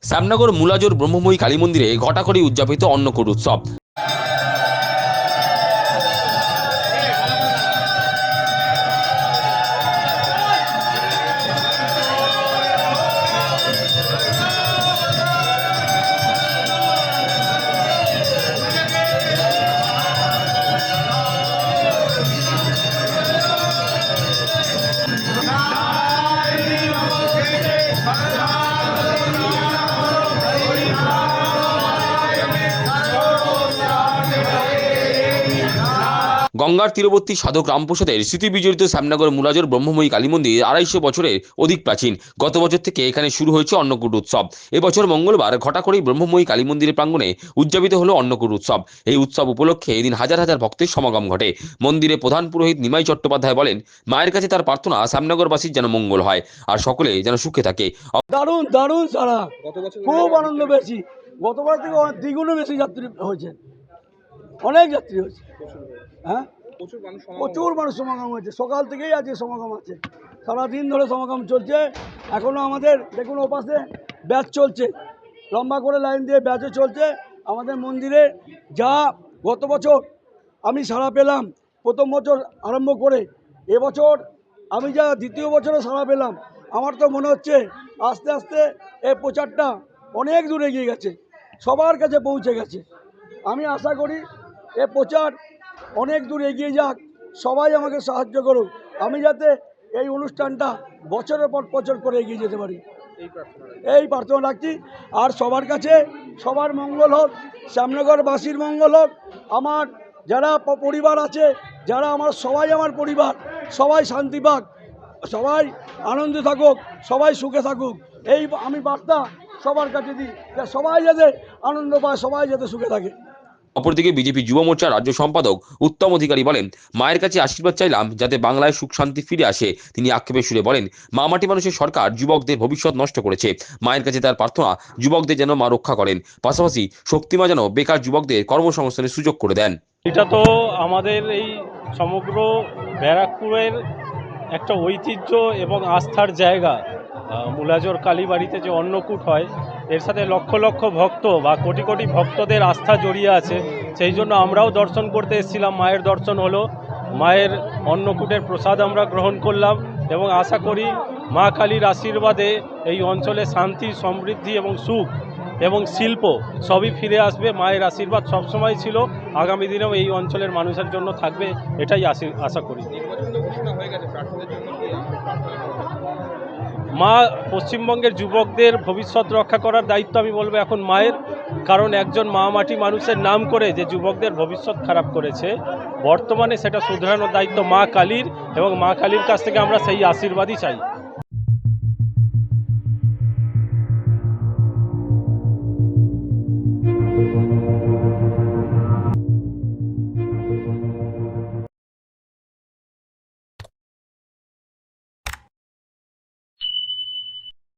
শ্যামনগর মুলাজোর ব্রহ্মময়ী কালী মন্দিরে ঘটাকরি উদযাপিত অন্নকূট উৎসব। গঙ্গার তীরবর্তী সাধক রামপ্রসাদের স্মৃতি বিজড়িত শ্যামনগর মুলাজোর ব্রহ্মময়ী কালী মন্দির 250 বছরের অধিক প্রাচীন। গত বছর থেকে এখানে শুরু হয়েছে অন্নকূট উৎসব। এবছর মঙ্গলবার ঘটাকরি ব্রহ্মময়ী কালী মন্দিরের প্রাঙ্গণে উদযাপিত হলো অন্নকূট উৎসব। এই উৎসব উপলক্ষে এদিন হাজার হাজার ভক্তের সমাগম ঘটে। মন্দিরে প্রধান পুরোহিত নিমাই চট্টোপাধ্যায় বলেন, মায়ের কাছে তার প্রার্থনা শ্যামনগরবাসীর যেন মঙ্গল হয় আর সকলে যেন সুখে থাকে। দারুণ দারুণ সারা, খুব আনন্দ পেয়েছি। গতবার থেকে দ্বিগুণে বেশি যাত্রী হয়েছে, অনেক যাত্রী হয়েছে। হ্যাঁ, প্রচুর মানুষ সমাগম হয়েছে। সকাল থেকেই আজকে সমাগম আছে, সারাদিন ধরে সমাগম চলছে। এখনও আমাদের দেখুন ওপাশে ব্যাচ চলছে, লম্বা করে লাইন দিয়ে ব্যাচও চলছে। আমাদের মন্দিরে যা গত বছর আমি সাড়া পেলাম প্রথম বছর আরম্ভ করে, এবছর আমি যা দ্বিতীয় বছরে সাড়া পেলাম, আমার তো মনে হচ্ছে আস্তে আস্তে এই প্রচারটা অনেক দূর এগিয়ে গেছে, সবার কাছে পৌঁছে গেছে। আমি আশা করি এ প্রচার অনেক দূর এগিয়ে যাক, সবাই আমাকে সাহায্য করুক, আমি যাতে এই অনুষ্ঠানটা বছরের পর বছর করে এগিয়ে যেতে পারি, এই প্রার্থনা রাখছি। আর সবার কাছে সবার মঙ্গল হোক, শ্যামনগরবাসীর মঙ্গল হোক, আমার যারা পরিবার আছে, যারা আমার সবাই আমার পরিবার, সবাই শান্তি পাক, সবাই আনন্দে থাকুক, সবাই সুখে থাকুক, এই আমি বার্তা সবার কাছে দিই, সবাই যাতে আনন্দ পায়, সবাই যাতে সুখে থাকে। অপরদিকে বিজেপি যুব মোর্চার রাজ্য সম্পাদক উত্তম অধিকারী বলেন, মায়ের কাছে আশীর্বাদ চাইলাম যাতে বাংলায় সুখ শান্তি ফিরে আসে। তিনি আক্ষেপের সুরে বলেন, মা মাটি মানুষের সরকার যুবকদের ভবিষ্যৎ নষ্ট করেছে। মায়ের কাছে তার প্রার্থনা যুবকদের যেন মা রক্ষা করেন, পাশাপাশি শক্তিমা যেন বেকার যুবকদের কর্মসংস্থানের সুযোগ করে দেন। এটা তো আমাদের এই সমগ্র ব্যারাকপুরের একটা ঐতিহ্য এবং আস্থার জায়গা। মুলাজোর কালীবাড়িতে যে অন্নকূট হয়, এর সাথে লক্ষ লক্ষ ভক্ত বা কোটি কোটি ভক্তদের আস্থা জড়িয়ে আছে। সেই জন্য আমরাও দর্শন করতে এসেছিলাম, মায়ের দর্শন হলো, মায়ের অন্নকূটের প্রসাদ আমরা গ্রহণ করলাম এবং আশা করি মা কালীর আশীর্বাদে এই অঞ্চলে শান্তি, সমৃদ্ধি এবং সুখ এবং শিল্প সবই ফিরে আসবে। মায়ের আশীর্বাদ সবসময় ছিল, আগামী দিনেও এই অঞ্চলের মানুষের জন্য থাকবে, এটাই আশা করি। মা পশ্চিমবঙ্গের যুবকদের ভবিষ্যৎ রক্ষা করার দায়িত্ব আমি বলবো এখন মায়ের, কারণ একজন মা মাটি মানুষের নাম করে যে যুবকদের ভবিষ্যৎ খারাপ করেছে, বর্তমানে সেটা শুধরানোর দায়িত্ব মা কালীর, এবং মা কালীর কাছ থেকে আমরা সেই আশীর্বাদই চাই।